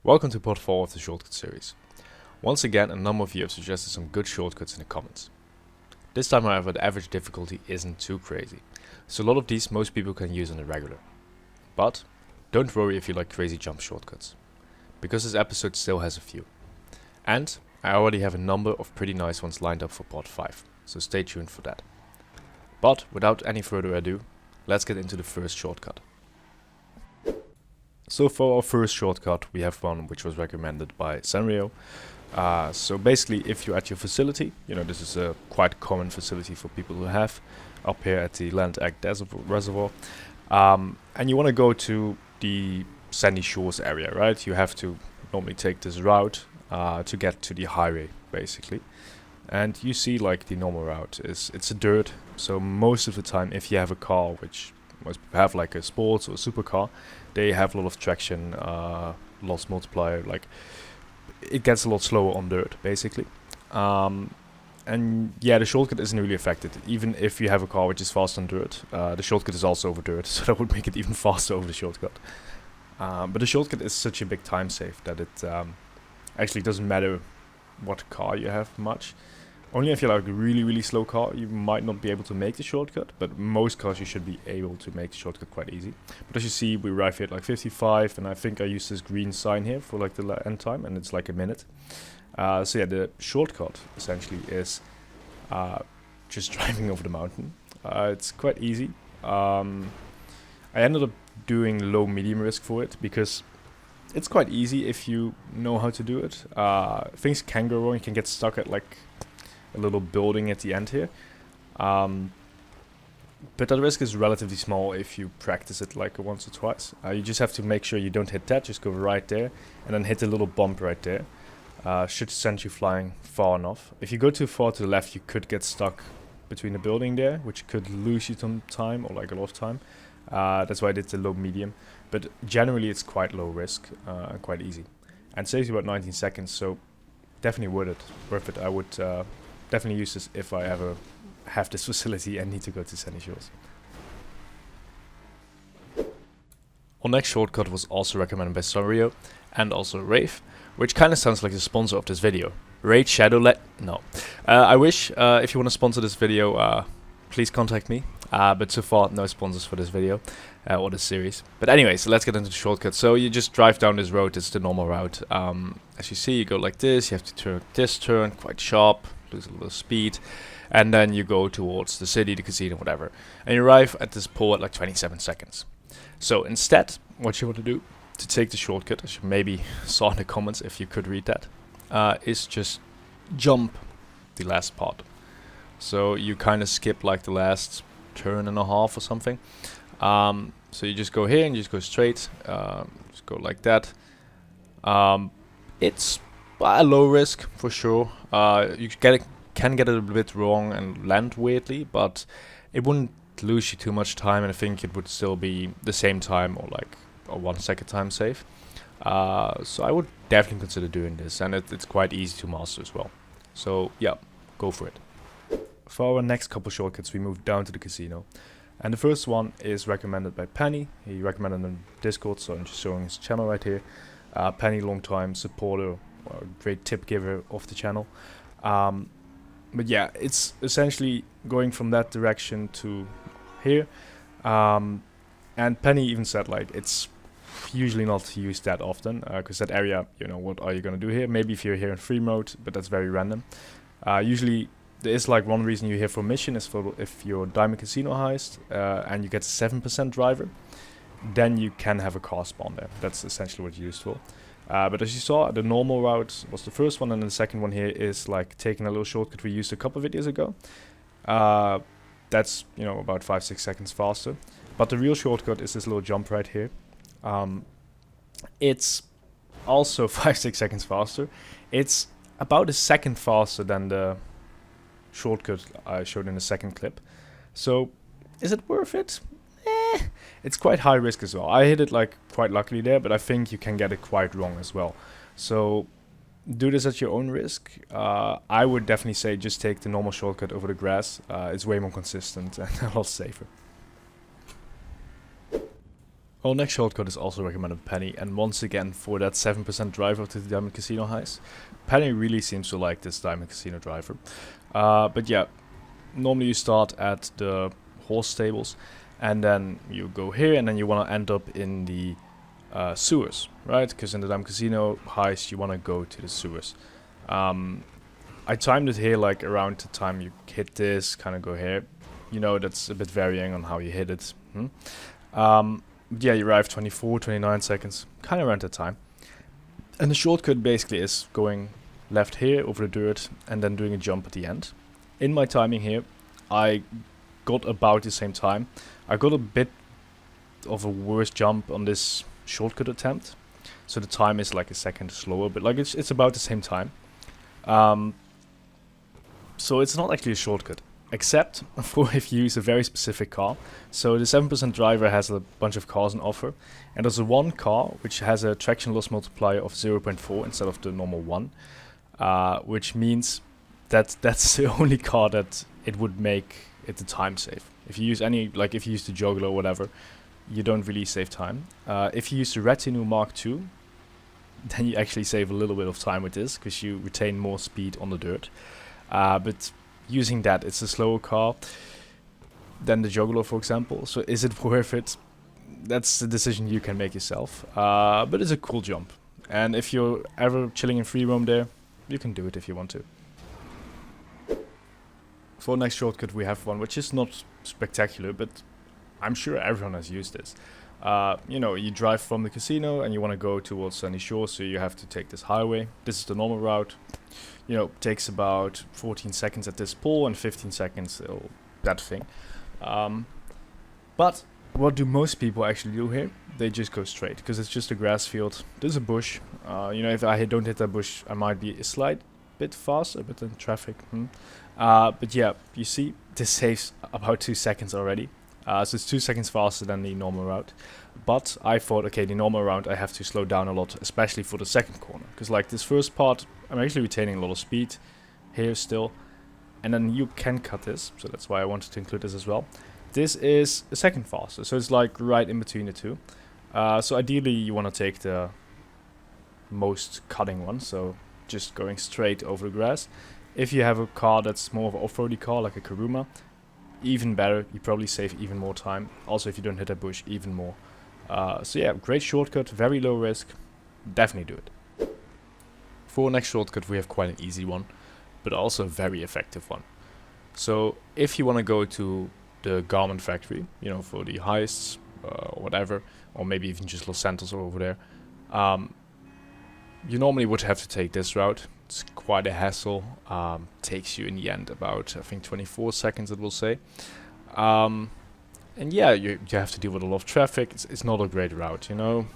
Welcome to part 4 of the shortcut series. Once again, a number of you have suggested some good shortcuts in the comments. This time however, the average difficulty isn't too crazy, so a lot of these most people can use on the regular. But don't worry if you like crazy jump shortcuts, because this episode still has a few. And I already have a number of pretty nice ones lined up for part 5, so stay tuned for that. But without any further ado, let's get into the first shortcut. So for our first shortcut, we have one which was recommended by Sanrio. So basically, if you're at your facility, this is a quite common facility for people to have up here at the Land Egg Desert Reservoir, and you want to go to the Sandy Shores area, right? You have to normally take this route to get to the highway, basically. And you see, like, the normal route it's a dirt, so most of the time, if you have a car which most people have, like a sports or a supercar, they have a lot of traction, loss multiplier, like it gets a lot slower on dirt, basically. And yeah, the shortcut isn't really affected. Even if you have a car which is fast on dirt, the shortcut is also over dirt, so that would make it even faster over the shortcut. But the shortcut is such a big time save that it actually doesn't matter what car you have much. Only if you're like a really slow car, you might not be able to make the shortcut, but most cars you should be able to make the shortcut quite easy. But as you see, we arrive here at like 55, and I think I used this green sign here for like the end time, and it's like a minute. So yeah, the shortcut essentially is just driving over the mountain. It's quite easy. I ended up doing low medium risk for it because it's quite easy if you know how to do it. Things can go wrong. You can get stuck at like a little building at the end here, but that risk is relatively small if you practice it like once or twice. You just have to make sure you don't hit that, just go right there and then hit the little bump right there. Should send you flying far enough. If you go too far to the left, you could get stuck between the building there, which could lose you some time, or like a lot of time. That's why I did the low medium, but generally it's quite low risk and quite easy, and saves you about 19 seconds, so definitely worth it. I would definitely use this if I ever have this facility and need to go to Sandy Shores. Our next shortcut was also recommended by Sanrio and also Rave, which kind of sounds like the sponsor of this video. Raid Shadowlet? No. I wish, if you want to sponsor this video, please contact me. But so far, no sponsors for this video or this series. But anyway, so let's get into the shortcut. So you just drive down this road. It's the normal route. As you see, you go like this. You have to turn this turn quite sharp, lose a little speed, and then you go towards the city, the casino, whatever. And you arrive at this pole at like 27 seconds. So instead, what you want to do to take the shortcut, as you maybe saw in the comments if you could read that, is just jump the last part. So you kind of skip like the last turn and a half or something. So you just go here and you just go straight. Just go like that. It's a low risk for sure. You can get it a bit wrong and land weirdly, but it wouldn't lose you too much time, and I think it would still be the same time or like a 1 second time save. So I would definitely consider doing this, and it's quite easy to master as well. So yeah, go for it. For our next couple shortcuts, we move down to the casino, and the first one is recommended by Penny. He recommended it on Discord, so I'm just showing his channel right here. Penny, long time supporter, great tip giver of the channel. But yeah, it's essentially going from that direction to here. And Penny even said like it's usually not used that often, because that area, what are you gonna do here? Maybe if you're here in free mode, but that's very random. Usually there is like one reason you're here for mission is for if you're Diamond Casino heist and you get 7% driver, then you can have a car spawn there. That's essentially what it's used for. But as you saw, the normal route was the first one, and then the second one here is like taking a little shortcut we used a couple videos ago. That's about 5-6 seconds faster. But the real shortcut is this little jump right here. It's also 5-6 seconds faster. It's about a second faster than the shortcut I showed in the second clip. So is it worth it? It's quite high risk as well. I hit it like quite luckily there, but I think you can get it quite wrong as well. So do this at your own risk. I would definitely say just take the normal shortcut over the grass. It's way more consistent and a lot safer. Our next shortcut is also recommended by Penny, and once again for that 7% driver to the Diamond Casino heist. Penny really seems to like this Diamond Casino driver. But yeah, normally you start at the horse stables, and then you go here, and then you want to end up in the sewers, right? Because in the Diamond Casino heist, you want to go to the sewers. I timed it here like around the time you hit this, kind of go here. You know, that's a bit varying on how you hit it. Yeah, you arrive 24, 29 seconds, kind of around that time. And the shortcut basically is going left here over the dirt and then doing a jump at the end. In my timing here, I got about the same time. I got a bit of a worse jump on this shortcut attempt, so the time is like a second slower, but like it's about the same time. So it's not actually a shortcut, except for if you use a very specific car. So the 7% driver has a bunch of cars on offer, and there's one car which has a traction loss multiplier of 0.4 instead of the normal 1, which means that that's the only car that it would make it the time save. If you use any, like if you use the juggler or whatever, you don't really save time. If you use the Retinue Mark II, then you actually save a little bit of time with this, because you retain more speed on the dirt. But using that, it's a slower car than the juggler, for example. So is it worth it? That's the decision you can make yourself. But it's a cool jump. And if you're ever chilling in free roam there, you can do it if you want to. For the next shortcut, we have one which is not spectacular, but I'm sure everyone has used this. You know, you drive from the casino and you want to go towards Sunny Shore, so you have to take this highway. This is the normal route. You know, takes about 14 seconds at this pole and 15 seconds that thing. But what do most people actually do here? They just go straight, because it's just a grass field. There's a bush. You know, if I don't hit that bush, I might be a slight bit faster, but in traffic. But yeah, you see, this saves about 2 seconds already. So it's 2 seconds faster than the normal route. But I thought, okay, the normal route I have to slow down a lot, especially for the second corner. Because like this first part, I'm actually retaining a lot of speed here still. And then you can cut this, so that's why I wanted to include this as well. This is a second faster, so it's like right in between the two. So ideally you want to take the most cutting one, so just going straight over the grass. If you have a car that's more of an off-roady car, like a Karuma, even better, you probably save even more time. Also, if you don't hit a bush, even more. So yeah, great shortcut, very low risk, definitely do it. For our next shortcut, we have quite an easy one, but also a very effective one. So if you want to go to the garment factory, you know, for the heists, or whatever, or maybe even just Los Santos or over there, you normally would have to take this route. It's quite a hassle. Takes you in the end about, I think, 24 seconds, it will say. And yeah, you have to deal with a lot of traffic. It's not a great route, you know.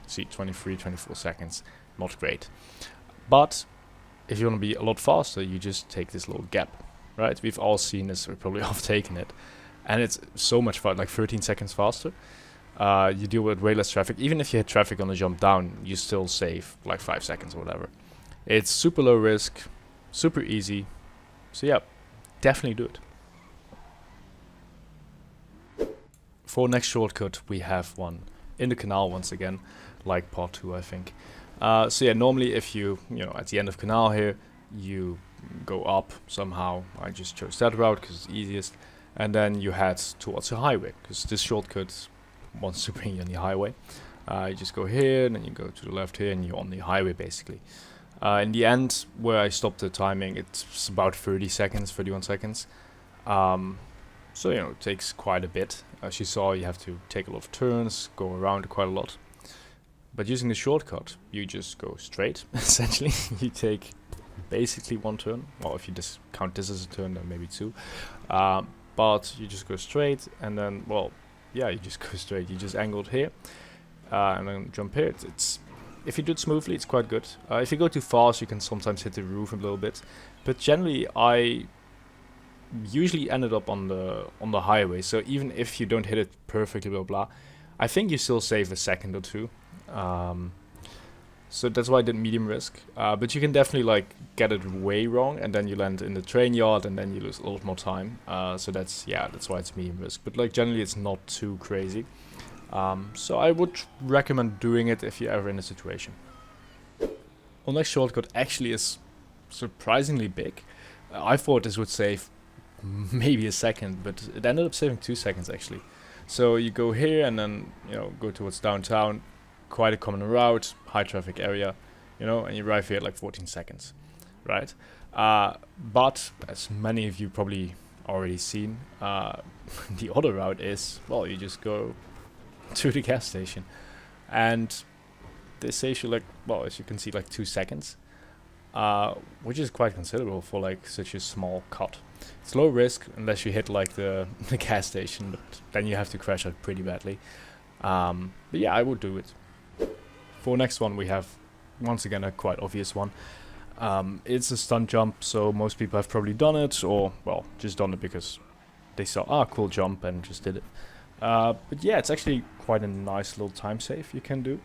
See, 23, 24 seconds, not great. But if you want to be a lot faster, you just take this little gap, right? We've all seen this, we've probably all taken it. And it's so much faster, like 13 seconds faster. You deal with way less traffic. Even if you hit traffic on the jump down, you still save like 5 seconds or whatever. It's super low risk, super easy. So yeah, definitely do it. For next shortcut, we have one in the canal once again, like part 2, I think. So yeah, normally if you know, at the end of canal here, you go up somehow. I just chose that route because it's easiest. And then you head towards the highway, because this shortcut wants to bring you on the highway. You just go here, and then you go to the left here, and you're on the highway basically. In the end, where I stopped the timing, it's about 30 seconds, 31 seconds. So, you know, it takes quite a bit. As you saw, you have to take a lot of turns, go around quite a lot. But using the shortcut, you just go straight, essentially. You take basically 1 turn. Well, if you just count this as a turn, then maybe 2. But you just go straight, and then, well, yeah, you just go straight. You just angled here, and then jump here. It's if you do it smoothly, it's quite good. If you go too fast, you can sometimes hit the roof a little bit. But generally, I usually ended up on the highway. So even if you don't hit it perfectly, blah blah, I think you still save a second or 2. So that's why I did medium risk. But you can definitely like get it way wrong, and then you land in the train yard, and then you lose a lot more time. So that's why it's medium risk. But like generally, it's not too crazy. So I would recommend doing it if you're ever in a situation. Our next shortcut actually is surprisingly big. I thought this would save maybe a second, but it ended up saving 2 seconds actually. So you go here and then go towards downtown, quite a common route, high traffic area, and you arrive here at like 14 seconds, right? But as many of you probably already seen, the other route is, well, you just go to the gas station, and this saves you like, well, as you can see, like 2 seconds, which is quite considerable for like such a small cut. It's low risk unless you hit like the gas station, but then you have to crash out pretty badly. But yeah, I would do it. For next one, we have once again a quite obvious one. It's a stunt jump, so most people have probably done it, or well, just done it because they saw cool jump and just did it. But yeah, it's actually quite a nice little time save you can do.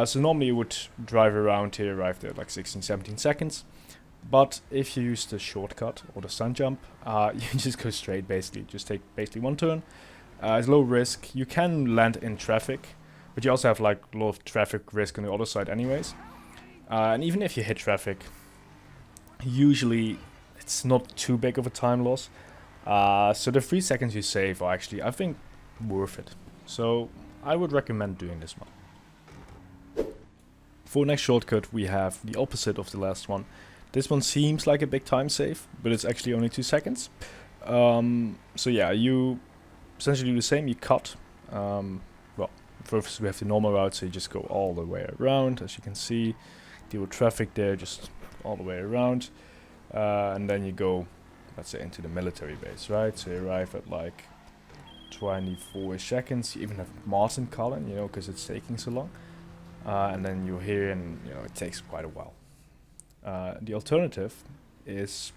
So normally you would drive around here, arrive there at like 16-17 seconds. But if you use the shortcut or the stunt jump, you just go straight basically. Just take basically one turn. It's low risk. You can land in traffic, but you also have like a lot of traffic risk on the other side anyways. And even if you hit traffic, usually it's not too big of a time loss. So the 3 seconds you save are actually, I think, worth it. So I would recommend doing this one. For next shortcut, we have the opposite of the last one. This one seems like a big time save, but it's actually only 2 seconds. So yeah, you essentially do the same. You cut. Well, first we have the normal route, so you just go all the way around, as you can see. Deal with traffic there, just all the way around. And then you go, let's say, into the military base, right? So you arrive at like 24 seconds. You even have Martin calling, because it's taking so long. And then you're here, and it takes quite a while. The alternative is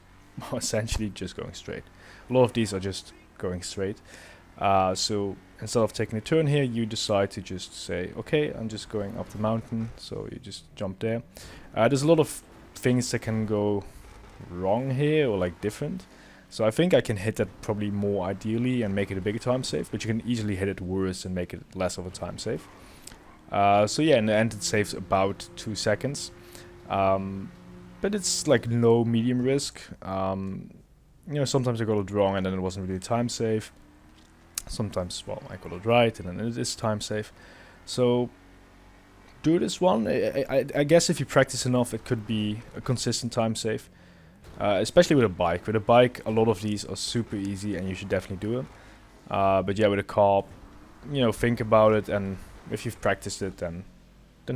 essentially just going straight. A lot of these are just going straight. So instead of taking a turn here, you decide to just say, okay, I'm just going up the mountain. So you just jump there. There's a lot of things that can go wrong here or like different. So I think I can hit that probably more ideally and make it a bigger time save, but you can easily hit it worse and make it less of a time save. So yeah, in the end it saves about 2 seconds. But it's like low medium risk. Sometimes I got it wrong and then it wasn't really a time save. Sometimes, well, I got it right and then it is time save. So do this one. I guess if you practice enough, it could be a consistent time save. Especially with a bike. With a bike, a lot of these are super easy and you should definitely do them. But yeah, with a car, think about it, and if you've practiced it, then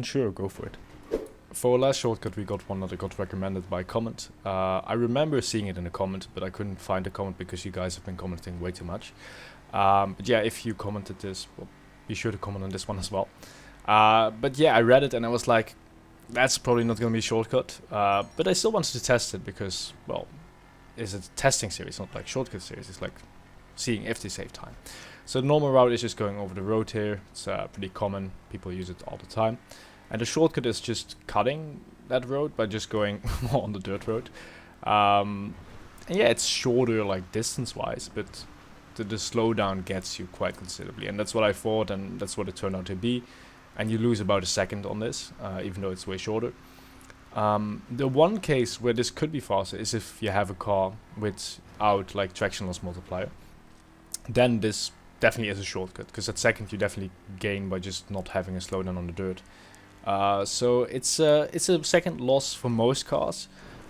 sure, go for it. For our last shortcut, we got one that got recommended by comment. I remember seeing it in a comment, but I couldn't find a comment because you guys have been commenting way too much. But yeah, if you commented this, well, be sure to comment on this one as well. But yeah, I read it and I was like, that's probably not going to be a shortcut. But I still wanted to test it because, well, it's a testing series, not like shortcut series. It's like seeing if they save time. So the normal route is just going over the road here. It's pretty common. People use it all the time. And the shortcut is just cutting that road by just going on the dirt road. And yeah, it's shorter like distance-wise, but the slowdown gets you quite considerably. And that's what I thought, and that's what it turned out to be. And you lose about a second on this, even though it's way shorter. The one case where this could be faster is if you have a car without like traction loss multiplier. Then this definitely is a shortcut, because that second you definitely gain by just not having a slowdown on the dirt. So it's a second loss for most cars,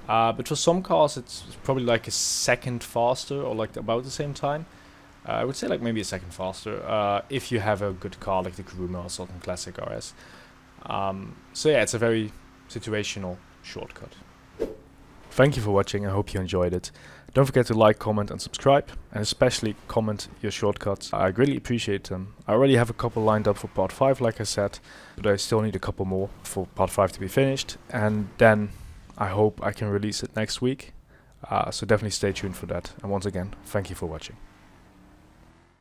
but for some cars it's probably like a second faster or like about the same time. I would say like maybe a second faster if you have a good car like the Kuruma or Sultan Classic RS. So yeah, it's a very situational shortcut. Thank you for watching. I hope you enjoyed it. Don't forget to like, comment and subscribe, and especially comment your shortcuts. I greatly appreciate them. I already have a couple lined up for part 5 like I said, but I still need a couple more for part 5 to be finished, and then I hope I can release it next week. So definitely stay tuned for that. And once again, thank you for watching.